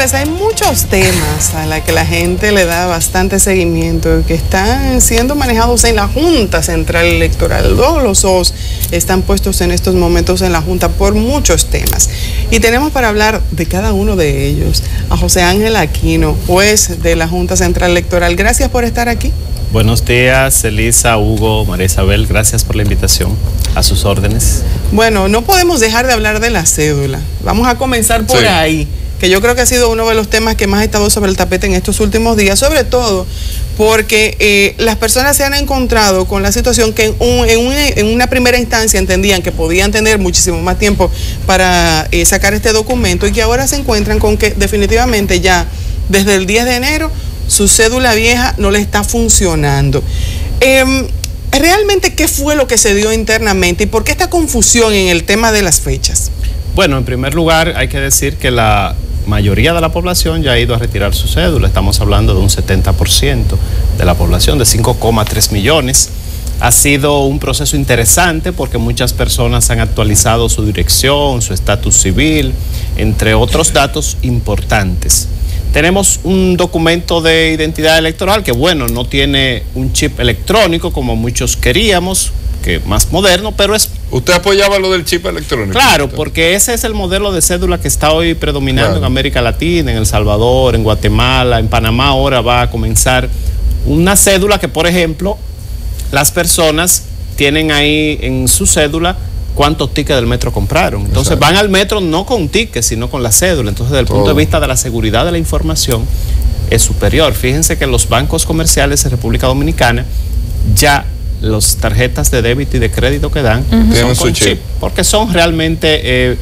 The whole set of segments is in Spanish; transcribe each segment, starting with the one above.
Señores, hay muchos temas a los que la gente le da bastante seguimiento y que están siendo manejados en la Junta Central Electoral. Todos los ojos están puestos en estos momentos en la Junta por muchos temas. Y tenemos para hablar de cada uno de ellos a José Ángel Aquino, juez de la Junta Central Electoral. Gracias por estar aquí. Buenos días, Elisa, Hugo, María Isabel, gracias por la invitación. A sus órdenes. Bueno, no podemos dejar de hablar de la cédula. Vamos a comenzar por ahí, que yo creo que ha sido uno de los temas que más ha estado sobre el tapete en estos últimos días, sobre todo porque las personas se han encontrado con la situación que en una primera instancia entendían que podían tener muchísimo más tiempo para sacar este documento y que ahora se encuentran con que definitivamente ya desde el 10 de enero su cédula vieja no le está funcionando. ¿Realmente qué fue lo que se dio internamente y por qué esta confusión en el tema de las fechas? Bueno, en primer lugar hay que decir que la mayoría de la población ya ha ido a retirar su cédula. Estamos hablando de un 70% de la población, de 5,3 millones. Ha sido un proceso interesante porque muchas personas han actualizado su dirección, su estatus civil, entre otros datos importantes. Tenemos un documento de identidad electoral que, bueno, no tiene un chip electrónico como muchos queríamos, que más moderno, pero es... ¿Usted apoyaba lo del chip electrónico? Claro, porque ese es el modelo de cédula que está hoy predominando en América Latina, en El Salvador, en Guatemala, en Panamá. Ahora va a comenzar una cédula que, por ejemplo, las personas tienen ahí en su cédula cuántos tickets del metro compraron. Entonces van al metro no con tickets, sino con la cédula. Entonces, desde el punto de vista de la seguridad de la información, es superior. Fíjense que los bancos comerciales en República Dominicana ya las tarjetas de débito y de crédito que dan son con chip, porque son realmente,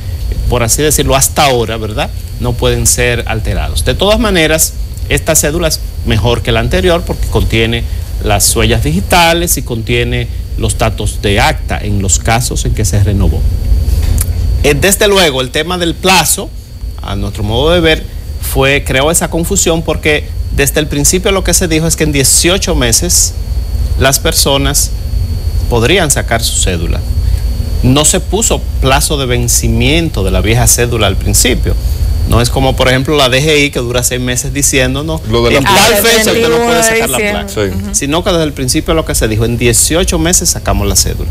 por así decirlo, hasta ahora, ¿verdad? No pueden ser alterados. De todas maneras, esta cédula es mejor que la anterior porque contiene las huellas digitales y contiene los datos de acta en los casos en que se renovó. Desde luego, el tema del plazo, a nuestro modo de ver, creó esa confusión porque desde el principio lo que se dijo es que en 18 meses las personas podrían sacar su cédula. No se puso plazo de vencimiento de la vieja cédula al principio. No es como, por ejemplo, la DGI que dura 6 meses diciéndonos en tal fecha usted no puede sacar la placa. Sino que desde el principio lo que se dijo, en 18 meses sacamos la cédula.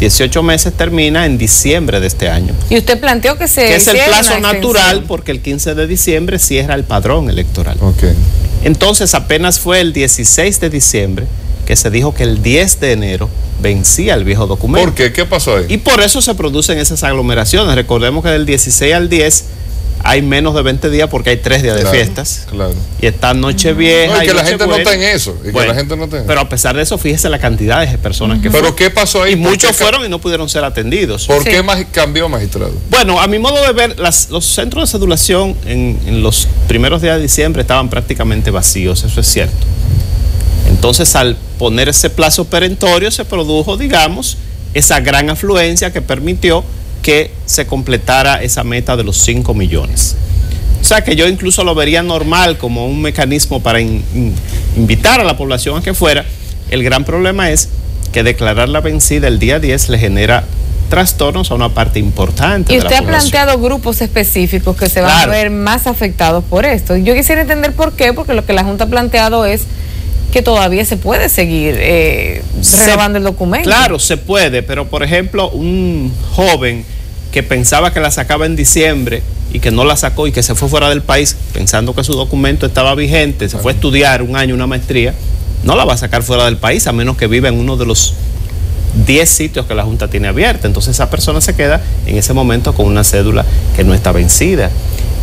18 meses termina en diciembre de este año. Y usted planteó que es el plazo natural porque el 15 de diciembre cierra el padrón electoral. Entonces apenas fue el 16 de diciembre que se dijo que el 10 de enero vencía el viejo documento. ¿Por qué? ¿Qué pasó ahí? Y por eso se producen esas aglomeraciones. Recordemos que del 16 al 10 hay menos de 20 días porque hay 3 días de fiestas. Y está Nochevieja. No, y que la gente no está en eso. Pero a pesar de eso, fíjese la cantidad de personas que fueron. ¿Pero qué pasó ahí? Y muchos fueron y no pudieron ser atendidos. ¿Por qué cambió, magistrado? Bueno, a mi modo de ver, los centros de cedulación en los primeros días de diciembre estaban prácticamente vacíos, eso es cierto. Entonces, al poner ese plazo perentorio, se produjo, digamos, esa gran afluencia que permitió que se completara esa meta de los 5 millones. O sea que yo incluso lo vería normal como un mecanismo para invitar a la población a que fuera. El gran problema es que declarar la vencida el día 10 le genera trastornos a una parte importante de la población. Y usted ha planteado grupos específicos que se van a ver más afectados por esto. Yo quisiera entender por qué, porque lo que la Junta ha planteado es que todavía se puede seguir renovando el documento. Claro, se puede, pero por ejemplo, un joven que pensaba que la sacaba en diciembre y que no la sacó y que se fue fuera del país pensando que su documento estaba vigente, se fue a estudiar un año, una maestría, no la va a sacar fuera del país a menos que viva en uno de los 10 sitios que la Junta tiene abierta. Entonces esa persona se queda en ese momento con una cédula que no está vencida.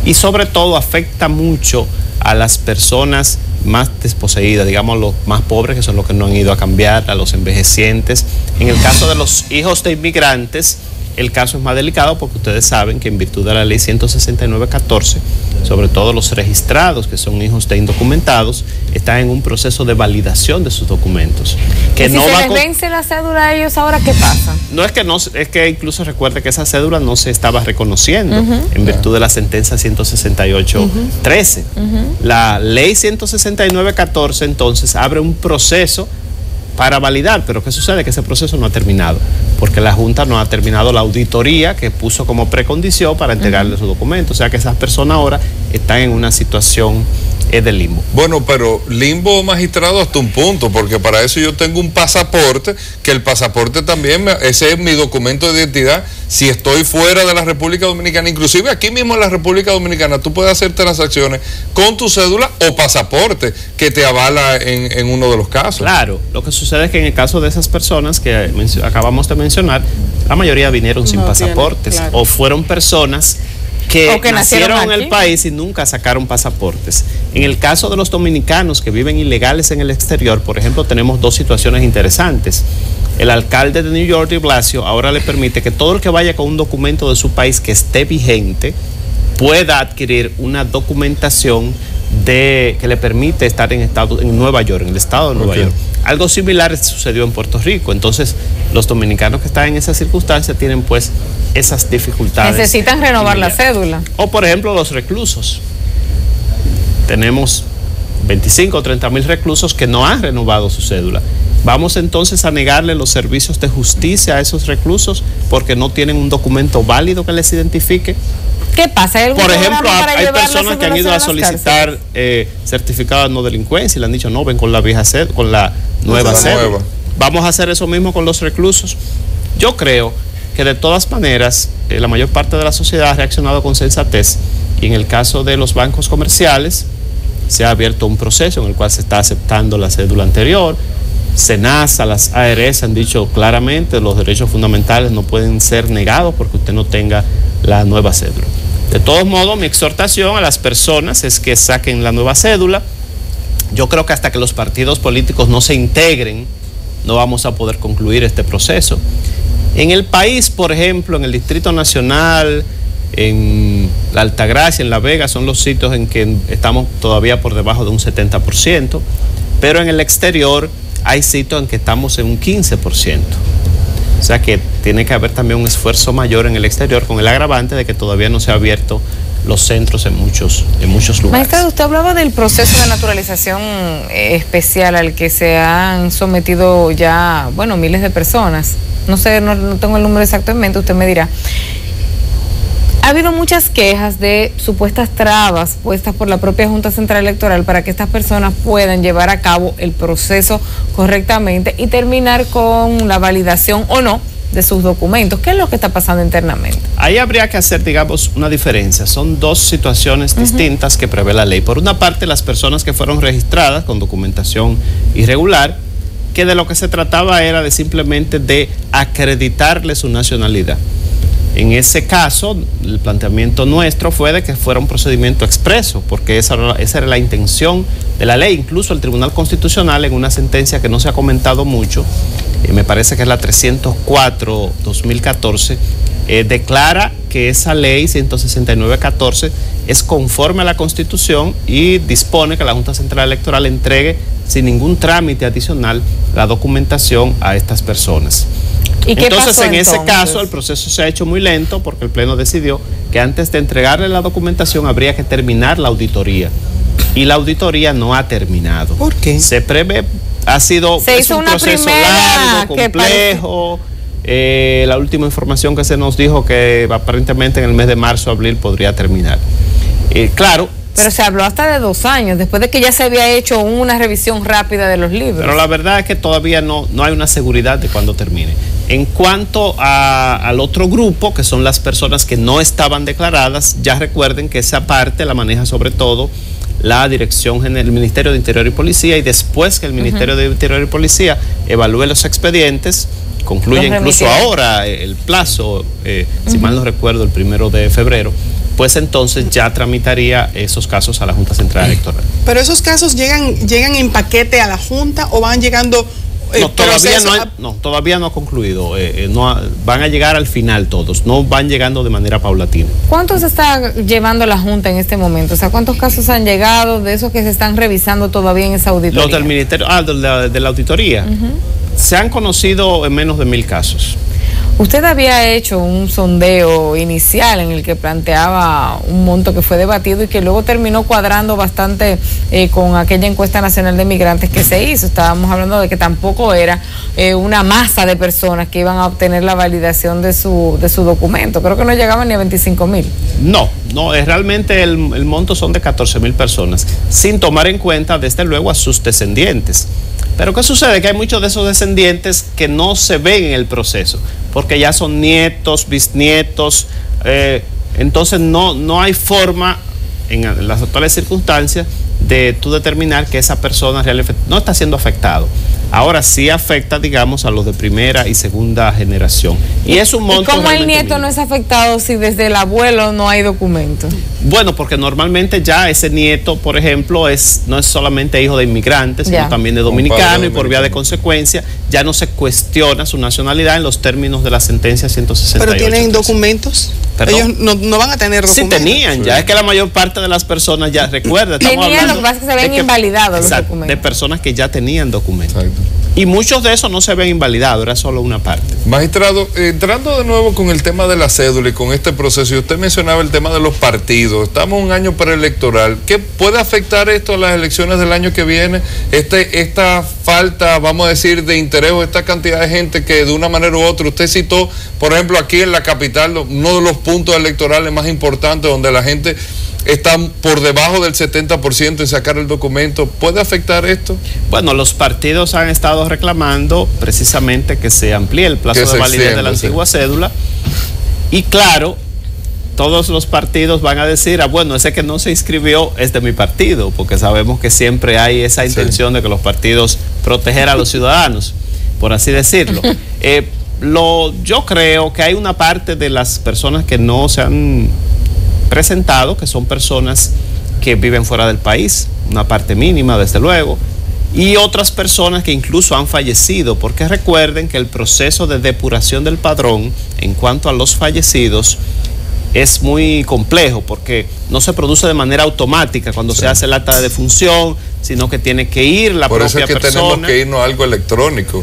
Y sobre todo afecta mucho a las personas más desposeídas, digamos los más pobres, que son los que no han ido a cambiar, a los envejecientes. En el caso de los hijos de inmigrantes, el caso es más delicado porque ustedes saben que en virtud de la ley 169/14, sobre todo los registrados, que son hijos de indocumentados, están en un proceso de validación de sus documentos. Que ¿Y si se les vence la cédula a ellos ahora, qué pasa? No, es que incluso recuerde que esa cédula no se estaba reconociendo en virtud de la sentencia 168/13. La ley 169/14 entonces abre un proceso para validar, pero ¿qué sucede? Que ese proceso no ha terminado, porque la Junta no ha terminado la auditoría que puso como precondición para entregarle su documento, o sea que esas personas ahora están en una situación de limbo. Bueno, pero limbo, magistrado, hasta un punto, porque para eso yo tengo un pasaporte, que el pasaporte también, ese es mi documento de identidad, si estoy fuera de la República Dominicana, inclusive aquí mismo en la República Dominicana, tú puedes hacer transacciones con tu cédula o pasaporte, que te avala en uno de los casos. Claro, lo que sucede es que en el caso de esas personas que acabamos de mencionar, la mayoría vinieron sin pasaportes, claro, o fueron personas que nacieron en el país y nunca sacaron pasaportes. En el caso de los dominicanos que viven ilegales en el exterior, por ejemplo, tenemos dos situaciones interesantes. El alcalde de New York, de Blasio, ahora le permite que todo el que vaya con un documento de su país que esté vigente pueda adquirir una documentación que le permite estar en Nueva York, en el estado de Nueva York. Algo similar sucedió en Puerto Rico. Entonces, los dominicanos que están en esa circunstancia tienen pues esas dificultades. Necesitan renovar la cédula. O por ejemplo los reclusos. Tenemos 25 o 30 mil reclusos que no han renovado su cédula. Vamos entonces a negarle los servicios de justicia a esos reclusos porque no tienen un documento válido que les identifique. ¿Qué pasa? Por ejemplo, hay personas que han ido a solicitar certificado de no delincuencia y le han dicho no, ven con la vieja cédula, con la nueva cédula. Vamos a hacer eso mismo con los reclusos. Yo creo que de todas maneras la mayor parte de la sociedad ha reaccionado con sensatez y en el caso de los bancos comerciales se ha abierto un proceso en el cual se está aceptando la cédula anterior. SENASA, las ARS han dicho claramente los derechos fundamentales no pueden ser negados porque usted no tenga la nueva cédula. De todos modos, mi exhortación a las personas es que saquen la nueva cédula. Yo creo que hasta que los partidos políticos no se integren, no vamos a poder concluir este proceso. En el país, por ejemplo, en el Distrito Nacional, en la Altagracia, en La Vega, son los sitios en que estamos todavía por debajo de un 70%, pero en el exterior hay sitios en que estamos en un 15%. O sea que tiene que haber también un esfuerzo mayor en el exterior con el agravante de que todavía no se han abierto los centros en muchos lugares. Maestra, usted hablaba del proceso de naturalización especial al que se han sometido ya, bueno, miles de personas. No sé, no tengo el número exacto en mente, usted me dirá. Ha habido muchas quejas de supuestas trabas puestas por la propia Junta Central Electoral para que estas personas puedan llevar a cabo el proceso correctamente y terminar con la validación o no de sus documentos. ¿Qué es lo que está pasando internamente? Ahí habría que hacer, digamos, una diferencia. Son dos situaciones distintas que prevé la ley. Por una parte, las personas que fueron registradas con documentación irregular, que de lo que se trataba era de simplemente de acreditarle su nacionalidad. En ese caso, el planteamiento nuestro fue de que fuera un procedimiento expreso, porque esa era la intención de la ley. Incluso el Tribunal Constitucional, en una sentencia que no se ha comentado mucho, me parece que es la 304-2014, declara que esa ley 169-14 es conforme a la Constitución y dispone que la Junta Central Electoral entregue sin ningún trámite adicional la documentación a estas personas. Entonces, en ese caso, el proceso se ha hecho muy lento porque el Pleno decidió que antes de entregarle la documentación habría que terminar la auditoría. Y la auditoría no ha terminado. ¿Por qué? Se prevé, es un proceso largo, complejo. La última información que se nos dijo que aparentemente en el mes de marzo, abril podría terminar. Claro. Pero se habló hasta de 2 años, después de que ya se había hecho una revisión rápida de los libros. Pero la verdad es que todavía no hay una seguridad de cuándo termine. En cuanto al otro grupo, que son las personas que no estaban declaradas, ya recuerden que esa parte la maneja sobre todo la Dirección General, el Ministerio de Interior y Policía, y después que el Ministerio de Interior y Policía evalúe los expedientes, concluye incluso ahora el plazo, si mal no recuerdo, el 1 de febrero, pues entonces ya tramitaría esos casos a la Junta Central Electoral. ¿Pero esos casos llegan en paquete a la Junta o van llegando? Todavía no ha concluido. Van a llegar al final todos, no van llegando de manera paulatina. ¿Cuántos está llevando la Junta en este momento? O sea, ¿cuántos casos han llegado de esos que se están revisando todavía en esa auditoría? Los del Ministerio, de la auditoría. Se han conocido en menos de 1000 casos. Usted había hecho un sondeo inicial en el que planteaba un monto que fue debatido y que luego terminó cuadrando bastante con aquella encuesta nacional de migrantes que se hizo. Estábamos hablando de que tampoco era una masa de personas que iban a obtener la validación de su documento. Creo que no llegaban ni a 25,000. No, realmente el monto son de 14,000 personas, sin tomar en cuenta desde luego a sus descendientes. Pero ¿qué sucede? Que hay muchos de esos descendientes que no se ven en el proceso, porque ya son nietos, bisnietos, entonces no hay forma en las actuales circunstancias de tú determinar que esa persona realmente no está siendo afectado. Ahora sí afecta, digamos, a los de primera y segunda generación. Y es un monto. ¿Y cómo el nieto no es afectado si desde el abuelo no hay documento? Bueno, porque normalmente ya ese nieto, por ejemplo, no es solamente hijo de inmigrantes, sino también de dominicano, y por vía de consecuencia ya no se cuestiona su nacionalidad en los términos de la sentencia 168. ¿Pero tienen documentos? ¿Perdón? Ellos no van a tener documentos. Sí tenían, ya es que la mayor parte de las personas ya recuerda. Tenían, lo que pasa es que se ven invalidados los documentos. De personas que ya tenían documentos. Exacto. Y muchos de esos no se ven invalidados, era solo una parte. Magistrado, entrando de nuevo con el tema de la cédula y con este proceso, y usted mencionaba el tema de los partidos, estamos un año preelectoral, ¿qué puede afectar esto a las elecciones del año que viene? Esta falta, vamos a decir, de interés o esta cantidad de gente que de una manera u otra, usted citó, por ejemplo, aquí en la capital, uno de los puntos electorales más importantes donde la gente está por debajo del 70% en sacar el documento. ¿Puede afectar esto? Bueno, los partidos han estado reclamando precisamente que se amplíe el plazo de validez de la antigua cédula. Y claro, todos los partidos van a decir, bueno, ese que no se inscribió es de mi partido, porque sabemos que siempre hay esa intención de que los partidos proteger a los ciudadanos, por así decirlo. Yo creo que hay una parte de las personas que no se han presentado, que son personas que viven fuera del país, una parte mínima desde luego, y otras personas que incluso han fallecido, porque recuerden que el proceso de depuración del padrón en cuanto a los fallecidos es muy complejo, porque no se produce de manera automática cuando se hace el acta de defunción, sino que tiene que ir la propia persona. Por eso es que tenemos que irnos a algo electrónico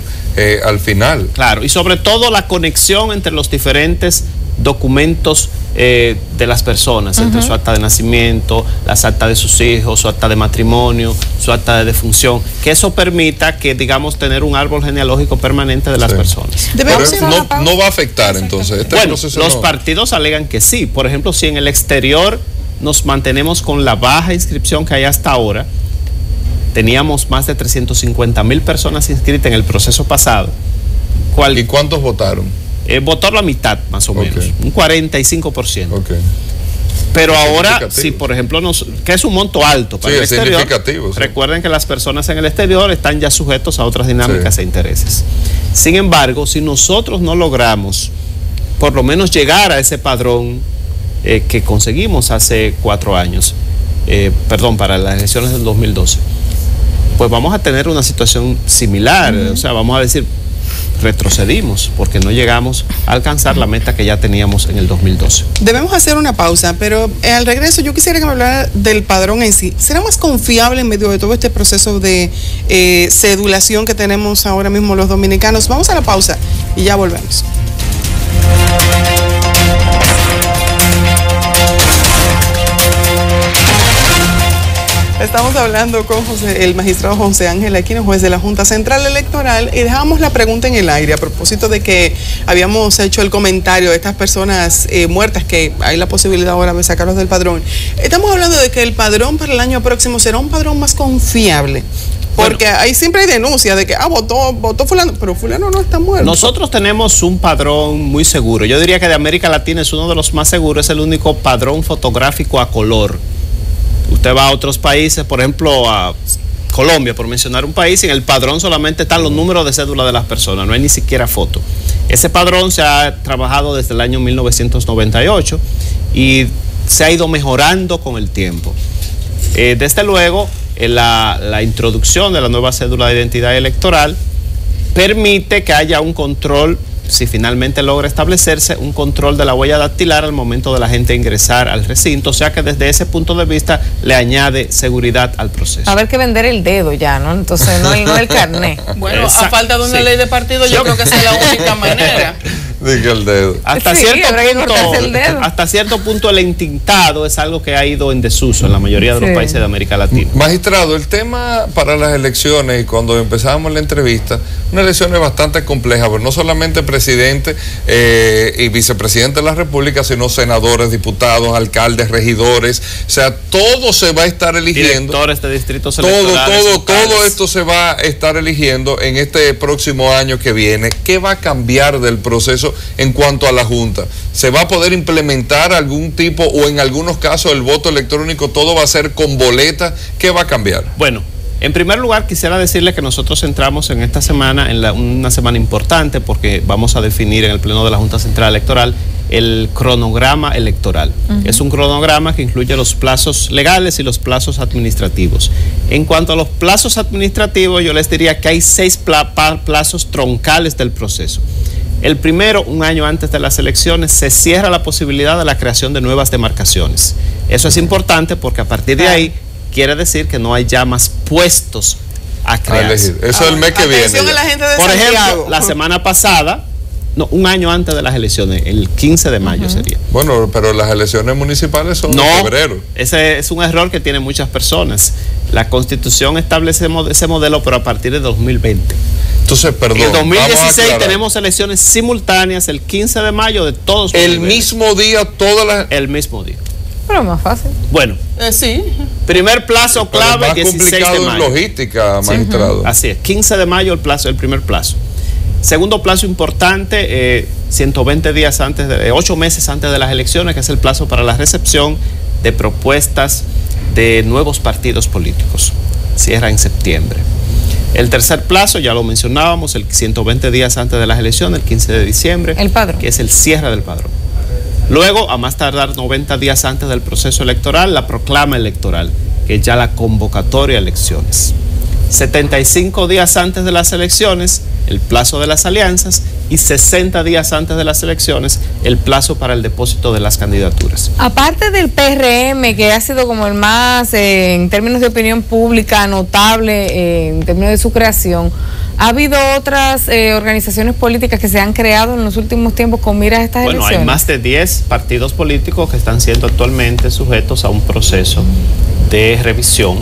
al final. Claro, y sobre todo la conexión entre los diferentes documentos de las personas, entre su acta de nacimiento, las actas de sus hijos, su acta de matrimonio, su acta de defunción, que eso permita que, digamos, tener un árbol genealógico permanente de las personas. Pero no va a afectar entonces. Bueno, los partidos alegan que sí. Por ejemplo, si en el exterior nos mantenemos con la baja inscripción que hay hasta ahora, teníamos más de 350,000 personas inscritas en el proceso pasado. ¿Y cuántos votaron? Votó la mitad, más o menos, un 45%. Okay. Pero ahora, si por ejemplo, que es un monto alto para el exterior, significativo, recuerden que las personas en el exterior están ya sujetos a otras dinámicas e intereses. Sin embargo, si nosotros no logramos por lo menos llegar a ese padrón que conseguimos hace 4 años, para las elecciones del 2012, pues vamos a tener una situación similar, o sea, vamos a decir, retrocedimos porque no llegamos a alcanzar la meta que ya teníamos en el 2012. Debemos hacer una pausa, pero al regreso yo quisiera que me hablara del padrón en sí. ¿Será más confiable en medio de todo este proceso de cedulación que tenemos ahora mismo los dominicanos? Vamos a la pausa y ya volvemos. Estamos hablando con el magistrado José Ángel Aquino, juez de la Junta Central Electoral, y dejamos la pregunta en el aire a propósito de que habíamos hecho el comentario de estas personas muertas, que hay la posibilidad ahora de sacarlos del padrón. Estamos hablando de que el padrón para el año próximo será un padrón más confiable. Porque ahí siempre hay denuncias de que, votó fulano, pero fulano no está muerto. Nosotros tenemos un padrón muy seguro. Yo diría que de América Latina es uno de los más seguros, es el único padrón fotográfico a color. Usted va a otros países, por ejemplo a Colombia, por mencionar un país, y en el padrón solamente están los números de cédula de las personas, no hay ni siquiera foto. Ese padrón se ha trabajado desde el año 1998 y se ha ido mejorando con el tiempo. Desde luego, la introducción de la nueva cédula de identidad electoral permite que haya un control, si finalmente logra establecerse, un control de la huella dactilar al momento de la gente ingresar al recinto, o sea que desde ese punto de vista le añade seguridad al proceso. A ver que vender el dedo ya, ¿no? Entonces no el carné. Bueno, a falta de una ley de partido, yo creo que esa es la única manera. Diga el dedo. Hasta, Sí, hasta cierto punto el entintado es algo que ha ido en desuso en la mayoría de los países de América Latina. Magistrado, el tema para las elecciones, y cuando empezábamos la entrevista, una elección es bastante compleja, porque no solamente presidente y vicepresidente de la República, sino senadores, diputados, alcaldes, regidores, o sea, todo se va a estar eligiendo. Directores de distritos electorales. Todo esto se va a estar eligiendo en este próximo año que viene. ¿Qué va a cambiar del proceso en cuanto a la Junta? ¿Se va a poder implementar algún tipo, o en algunos casos el voto electrónico todo va a ser con boleta? ¿Qué va a cambiar? Bueno, en primer lugar quisiera decirle que nosotros entramos en esta semana, una semana importante, porque vamos a definir en el Pleno de la Junta Central Electoral el cronograma electoral. Es un cronograma que incluye los plazos legales y los plazos administrativos. En cuanto a los plazos administrativos, yo les diría que hay 6 plazos troncales del proceso. El primero, un año antes de las elecciones, se cierra la posibilidad de la creación de nuevas demarcaciones. Eso es importante porque a partir de ahí quiere decir que no hay ya más puestos a crearse. Eso es el mes que viene. A la gente de Por Santiago. ejemplo, la semana pasada, no, un año antes de las elecciones, el 15 de mayo sería. Bueno, pero las elecciones municipales son en febrero. Ese es un error que tienen muchas personas. La Constitución establece ese modelo, pero a partir de 2020. Entonces, perdón. En 2016 tenemos elecciones simultáneas el 15 de mayo de todos los niveles. Mismo día, todas las... El mismo día. Pero más fácil. Bueno. Sí. Primer plazo clave, 16 de mayo. En logística, magistrado. Así es, 15 de mayo el primer plazo. Segundo plazo importante, 120 días antes, 8 meses antes de las elecciones, que es el plazo para la recepción de propuestas de nuevos partidos políticos. Cierra en septiembre. El tercer plazo, ya lo mencionábamos, el 120 días antes de las elecciones, el 15 de diciembre. El padrón. Que es el cierre del padrón. Luego, a más tardar 90 días antes del proceso electoral, la proclama electoral, que es ya la convocatoria a elecciones. 75 días antes de las elecciones, el plazo de las alianzas, y 60 días antes de las elecciones, el plazo para el depósito de las candidaturas. Aparte del PRM, que ha sido como el más, en términos de opinión pública, notable en términos de su creación, ¿ha habido otras organizaciones políticas que se han creado en los últimos tiempos con miras a estas elecciones? Bueno, hay más de 10 partidos políticos que están siendo actualmente sujetos a un proceso de revisión,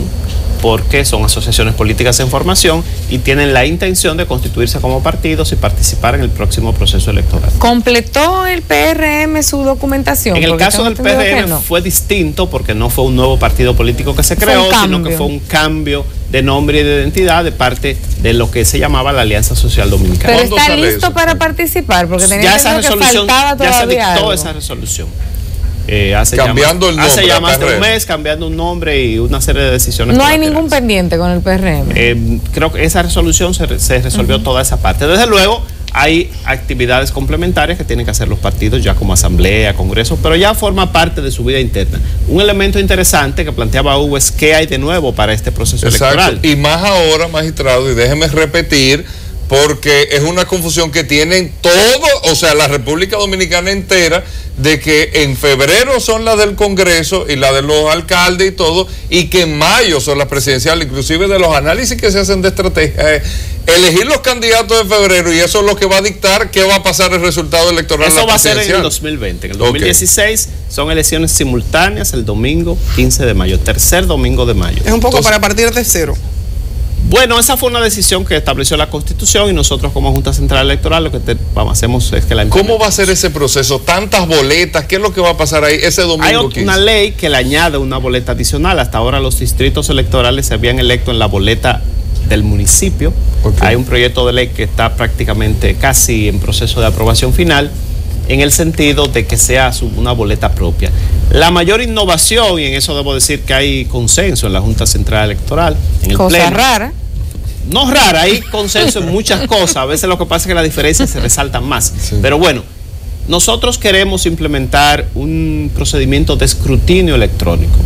porque son asociaciones políticas en formación y tienen la intención de constituirse como partidos y participar en el próximo proceso electoral. ¿Completó el PRM su documentación? En el caso del PRM fue distinto, porque no fue un nuevo partido político que se creó, sino que fue un cambio de nombre y de identidad de parte de lo que se llamaba la Alianza Social Dominicana. ¿Pero está listo para participar? Porque tenía que faltaba todavía ya se dictó algo. Esa resolución. Cambiando el nombre. Hace ya más de un mes, cambiando un nombre y una serie de decisiones. No hay ningún pendiente con el PRM. Creo que esa resolución se resolvió toda esa parte. Desde luego, hay actividades complementarias que tienen que hacer los partidos, ya como asamblea, congreso, pero ya forma parte de su vida interna. Un elemento interesante que planteaba Hugo es qué hay de nuevo para este proceso electoral. Y más ahora, magistrado, y déjeme repetir, porque es una confusión que tienen todo, o sea, la República Dominicana entera, de que en febrero son las del Congreso y las de los alcaldes y todo, y que en mayo son las presidenciales, inclusive de los análisis que se hacen de estrategia, elegir los candidatos de febrero, y eso es lo que va a dictar qué va a pasar el resultado electoral. Eso va a ser en el 2020. En el 2016 son elecciones simultáneas el domingo 15 de mayo, tercer domingo de mayo. Es un poco para partir de cero. Bueno, esa fue una decisión que estableció la Constitución, y nosotros como Junta Central Electoral lo que hacemos es que la ¿Cómo va a ser ese proceso? ¿Tantas boletas? ¿Qué es lo que va a pasar ahí ese domingo? Hay una ley que le añade una boleta adicional. Hasta ahora los distritos electorales se habían electo en la boleta del municipio. Hay un proyecto de ley que está prácticamente casi en proceso de aprobación final, en el sentido de que sea una boleta propia. La mayor innovación, y en eso debo decir que hay consenso en la Junta Central Electoral, en el Cosa Pleno. rara. No rara, hay consenso en muchas cosas. A veces lo que pasa es que las diferencias se resaltan más. Sí. Pero bueno, nosotros queremos implementar un procedimiento de escrutinio electrónico,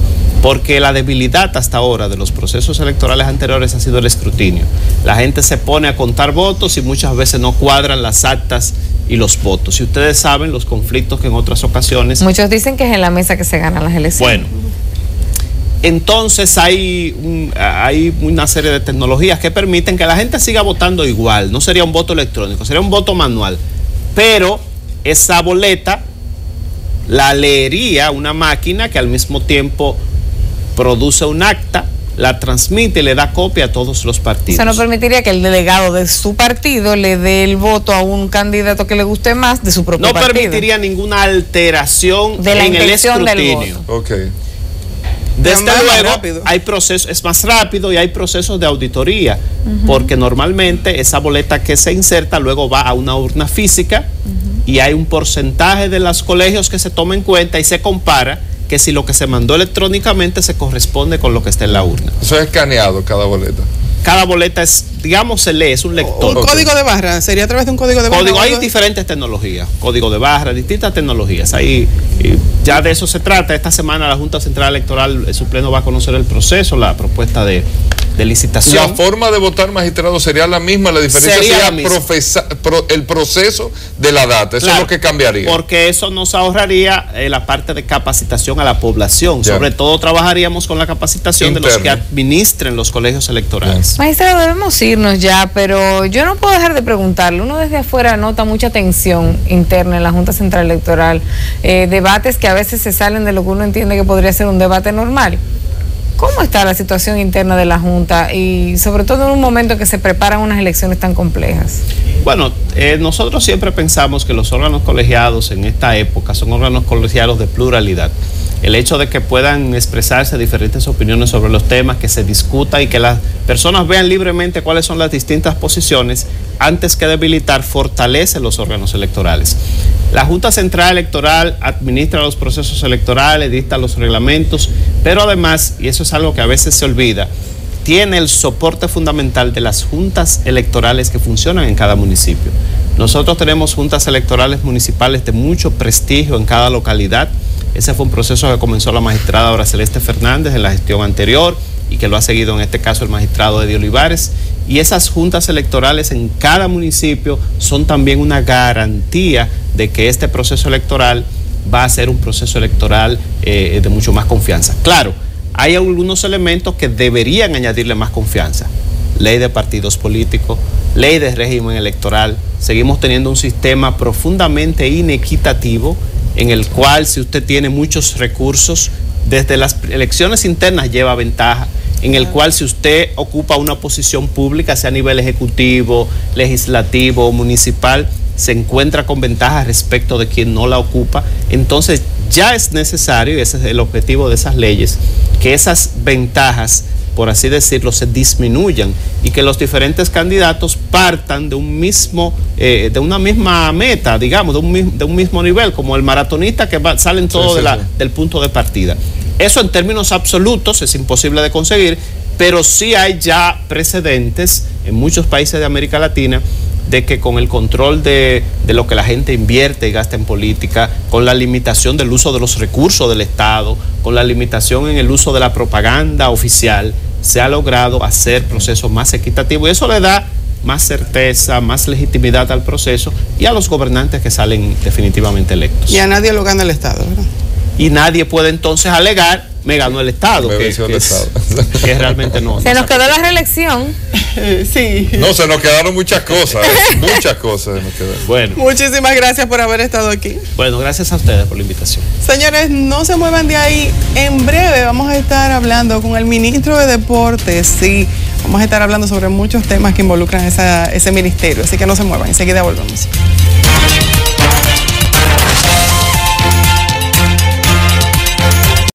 porque la debilidad hasta ahora de los procesos electorales anteriores ha sido el escrutinio. La gente se pone a contar votos y muchas veces no cuadran las actas y los votos. Y ustedes saben los conflictos que en otras ocasiones... Muchos dicen que es en la mesa que se ganan las elecciones. Bueno, entonces hay una serie de tecnologías que permiten que la gente siga votando igual. No sería un voto electrónico, sería un voto manual. Pero esa boleta la leería una máquina que al mismo tiempo produce un acta, la transmite y le da copia a todos los partidos. Eso no permitiría que el delegado de su partido le dé el voto a un candidato que le guste más de su propio partido. No permitiría ninguna alteración de la en el escrutinio. del voto. Okay. Desde luego, hay procesos, es más rápido y hay procesos de auditoría, porque normalmente esa boleta que se inserta luego va a una urna física y hay un porcentaje de los colegios que se toma en cuenta y se compara que si lo que se mandó electrónicamente se corresponde con lo que está en la urna. Eso es escaneado cada boleta. Cada boleta es, digamos, se lee, es un lector. Un código de barra, sería a través de un código de barra. Hay diferentes tecnologías, código de barra, distintas tecnologías. Ahí ya de eso se trata. Esta semana la Junta Central Electoral, su pleno va a conocer el proceso, la propuesta de licitación. La forma de votar, magistrado, sería la misma, la diferencia sería el proceso de la data, eso es lo que cambiaría. Porque eso nos ahorraría la parte de capacitación a la población, sobre todo trabajaríamos con la capacitación de los que administren los colegios electorales. Magistrado, debemos irnos ya, pero yo no puedo dejar de preguntarle, uno desde afuera nota mucha tensión interna en la Junta Central Electoral, debates que a veces se salen de lo que uno entiende que podría ser un debate normal. ¿Cómo está la situación interna de la Junta y sobre todo en un momento en que se preparan unas elecciones tan complejas? Bueno, nosotros siempre pensamos que los órganos colegiados en esta época son órganos colegiados de pluralidad. El hecho de que puedan expresarse diferentes opiniones sobre los temas, que se discuta y que las personas vean libremente cuáles son las distintas posiciones, antes que debilitar, fortalece los órganos electorales. La Junta Central Electoral administra los procesos electorales, dicta los reglamentos, pero además, y eso es algo que a veces se olvida, tiene el soporte fundamental de las juntas electorales que funcionan en cada municipio. Nosotros tenemos juntas electorales municipales de mucho prestigio en cada localidad. Ese fue un proceso que comenzó la magistrada Aura Celeste Fernández en la gestión anterior y que lo ha seguido en este caso el magistrado Eddie Olivares. Y esas juntas electorales en cada municipio son también una garantía de que este proceso electoral va a ser un proceso electoral de mucho más confianza. Claro, hay algunos elementos que deberían añadirle más confianza. Ley de partidos políticos, ley de régimen electoral. Seguimos teniendo un sistema profundamente inequitativo en el cual si usted tiene muchos recursos, desde las elecciones internas lleva ventaja, en el cual si usted ocupa una posición pública, sea a nivel ejecutivo, legislativo o municipal, se encuentra con ventaja respecto de quien no la ocupa. Entonces ya es necesario, y ese es el objetivo de esas leyes, que esas ventajas, por así decirlo, se disminuyan y que los diferentes candidatos partan de un mismo, de una misma meta, digamos, de un mismo nivel, como el maratonista que salen todos del punto de partida. Eso en términos absolutos es imposible de conseguir, pero sí hay ya precedentes en muchos países de América Latina de que con el control de lo que la gente invierte y gasta en política, con la limitación del uso de los recursos del Estado, con la limitación en el uso de la propaganda oficial, se ha logrado hacer procesos más equitativos y eso le da más certeza, más legitimidad al proceso y a los gobernantes que salen definitivamente electos. Y a nadie lo gana el Estado, ¿verdad? Y nadie puede entonces alegar, me ganó el Estado, que realmente no. Se nos quedó la reelección. Sí. No, se nos quedaron muchas cosas, muchas cosas nos quedaron. Bueno. Muchísimas gracias por haber estado aquí. Bueno, gracias a ustedes por la invitación. Señores, no se muevan de ahí. En breve vamos a estar hablando con el ministro de Deportes. Sí, vamos a estar hablando sobre muchos temas que involucran ese ministerio. Así que no se muevan, enseguida volvemos.